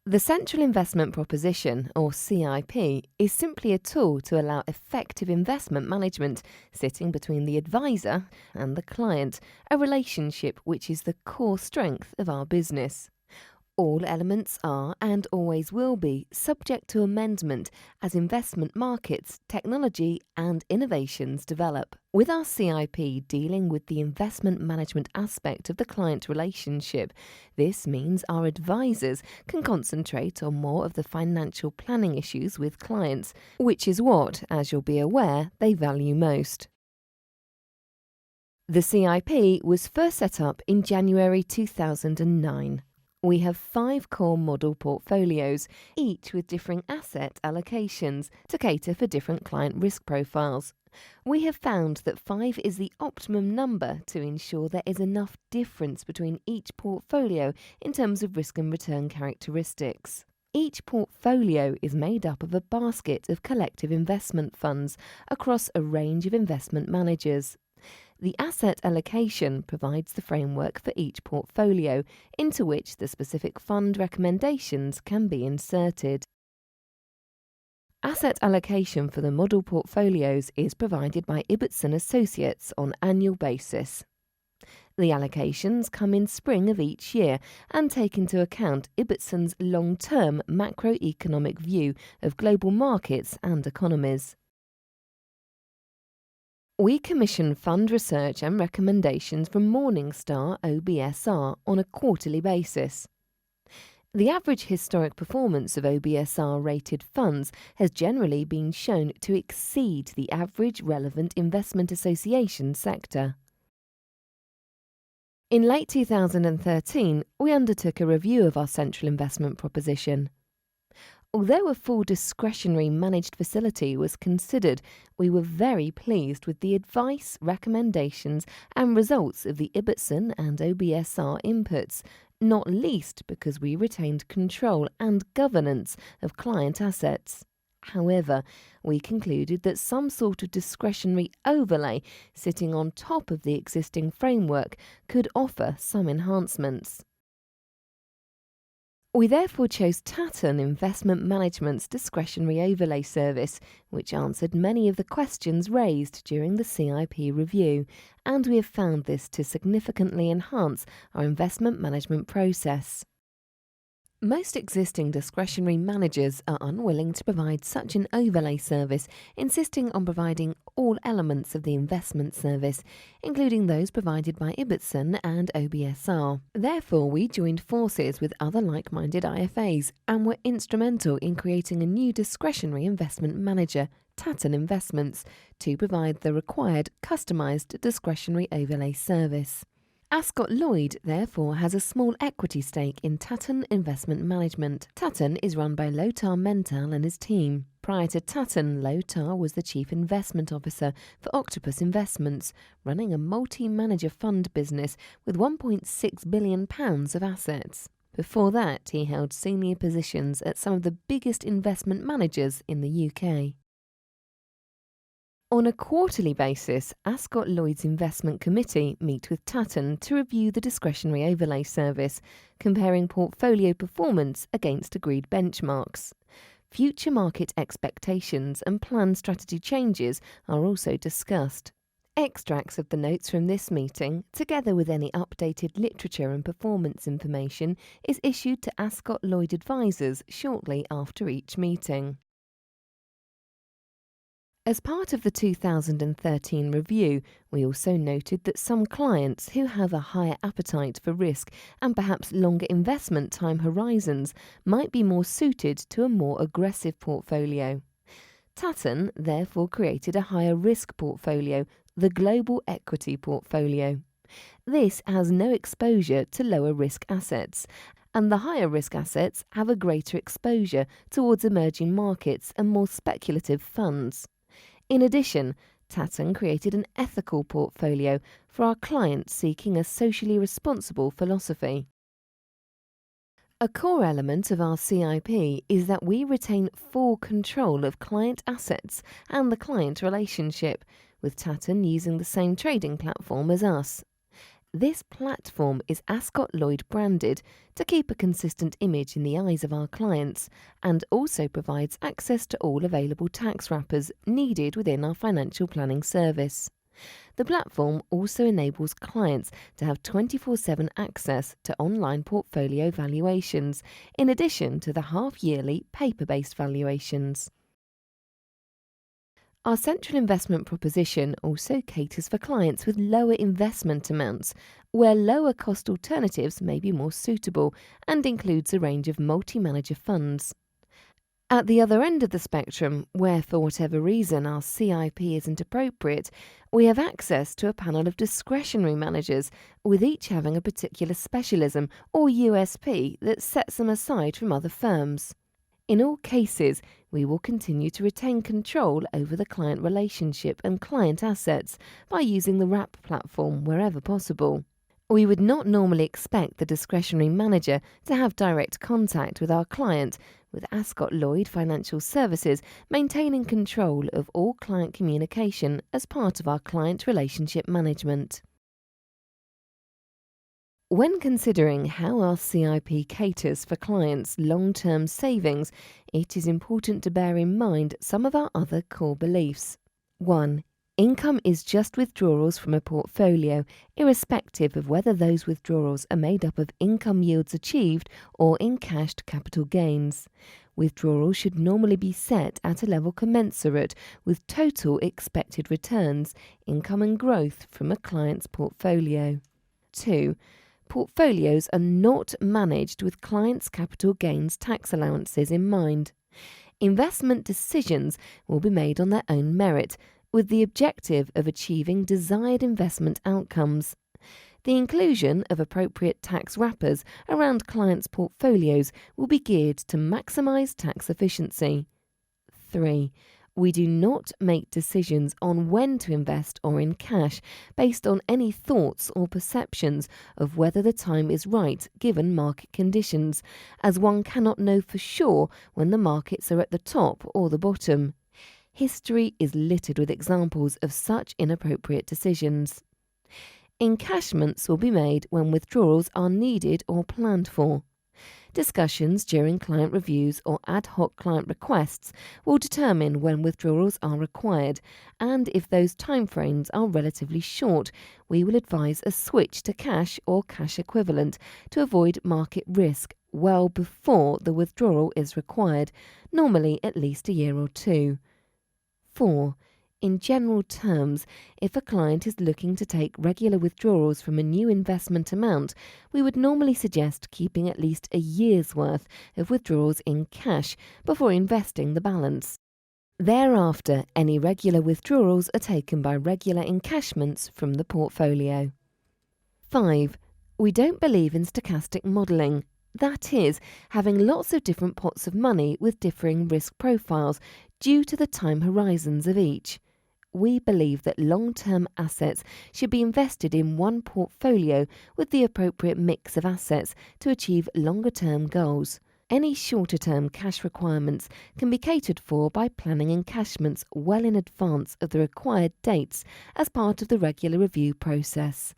The Central Investment Proposition, or CIP, is simply a tool to allow effective investment management sitting between the advisor and the client, a relationship which is the core strength of our business. All elements are, and always will be, subject to amendment as investment markets, technology and innovations develop. With our CIP dealing with the investment management aspect of the client relationship, this means our advisors can concentrate on more of the financial planning issues with clients, which is what, as you'll be aware, they value most. The CIP was first set up in January 2009. We have 5 core model portfolios, each with differing asset allocations to cater for different client risk profiles. We have found that 5 is the optimum number to ensure there is enough difference between each portfolio in terms of risk and return characteristics. Each portfolio is made up of a basket of collective investment funds across a range of investment managers. The asset allocation provides the framework for each portfolio, into which the specific fund recommendations can be inserted. Asset allocation for the model portfolios is provided by Ibbotson Associates on annual basis. The allocations come in spring of each year and take into account Ibbotson's long-term macroeconomic view of global markets and economies. We commission fund research and recommendations from Morningstar OBSR on a quarterly basis. The average historic performance of OBSR-rated funds has generally been shown to exceed the average relevant investment association sector. In late 2013, we undertook a review of our central investment proposition. Although a full discretionary managed facility was considered, we were very pleased with the advice, recommendations and results of the Ibbotson and OBSR inputs, not least because we retained control and governance of client assets. However, we concluded that some sort of discretionary overlay sitting on top of the existing framework could offer some enhancements. We therefore chose Tatton Investment Management's discretionary overlay service, which answered many of the questions raised during the CIP review, and we have found this to significantly enhance our investment management process. Most existing discretionary managers are unwilling to provide such an overlay service, insisting on providing all elements of the investment service, including those provided by Ibbotson and OBSR. Therefore, we joined forces with other like-minded IFAs and were instrumental in creating a new discretionary investment manager, Tatton Investments, to provide the required customised discretionary overlay service. Ascot Lloyd, therefore, has a small equity stake in Tatton Investment Management. Tatton is run by Lothar Mental and his team. Prior to Tatton, Lothar was the Chief Investment Officer for Octopus Investments, running a multi-manager fund business with £1.6 billion of assets. Before that, he held senior positions at some of the biggest investment managers in the UK. On a quarterly basis, Ascot Lloyd's Investment Committee meet with Tatton to review the discretionary overlay service, comparing portfolio performance against agreed benchmarks. Future market expectations and planned strategy changes are also discussed. Extracts of the notes from this meeting, together with any updated literature and performance information, is issued to Ascot Lloyd advisors shortly after each meeting. As part of the 2013 review, we also noted that some clients who have a higher appetite for risk and perhaps longer investment time horizons might be more suited to a more aggressive portfolio. Tatton therefore created a higher risk portfolio, the Global Equity Portfolio. This has no exposure to lower risk assets, and the higher risk assets have a greater exposure towards emerging markets and more speculative funds. In addition, Tatton created an ethical portfolio for our clients seeking a socially responsible philosophy. A core element of our CIP is that we retain full control of client assets and the client relationship, with Tatton using the same trading platform as us. This platform is Ascot Lloyd branded to keep a consistent image in the eyes of our clients, and also provides access to all available tax wrappers needed within our financial planning service. The platform also enables clients to have 24/7 access to online portfolio valuations, in addition to the half-yearly paper-based valuations. Our central investment proposition also caters for clients with lower investment amounts, where lower cost alternatives may be more suitable, and includes a range of multi-manager funds. At the other end of the spectrum, where for whatever reason our CIP isn't appropriate, we have access to a panel of discretionary managers, with each having a particular specialism or USP that sets them aside from other firms. In all cases, we will continue to retain control over the client relationship and client assets by using the wrap platform wherever possible. We would not normally expect the discretionary manager to have direct contact with our client, with Ascot Lloyd Financial Services maintaining control of all client communication as part of our client relationship management. When considering how our CIP caters for clients' long-term savings, it is important to bear in mind some of our other core beliefs. 1. Income is just withdrawals from a portfolio, irrespective of whether those withdrawals are made up of income yields achieved or encashed capital gains. Withdrawals should normally be set at a level commensurate with total expected returns, income and growth from a client's portfolio. 2. Portfolios are not managed with clients' capital gains tax allowances in mind. Investment decisions will be made on their own merit, with the objective of achieving desired investment outcomes. The inclusion of appropriate tax wrappers around clients' portfolios will be geared to maximise tax efficiency. 3. We do not make decisions on when to invest or in cash based on any thoughts or perceptions of whether the time is right given market conditions, as one cannot know for sure when the markets are at the top or the bottom. History is littered with examples of such inappropriate decisions. Encashments will be made when withdrawals are needed or planned for. Discussions during client reviews or ad hoc client requests will determine when withdrawals are required, and if those timeframes are relatively short, we will advise a switch to cash or cash equivalent to avoid market risk well before the withdrawal is required, normally at least a year or two. 4. In general terms, if a client is looking to take regular withdrawals from a new investment amount, we would normally suggest keeping at least a year's worth of withdrawals in cash before investing the balance. Thereafter, any regular withdrawals are taken by regular encashments from the portfolio. 5. We don't believe in stochastic modelling. That is, having lots of different pots of money with differing risk profiles due to the time horizons of each. We believe that long-term assets should be invested in one portfolio with the appropriate mix of assets to achieve longer-term goals. Any shorter-term cash requirements can be catered for by planning encashments well in advance of the required dates as part of the regular review process.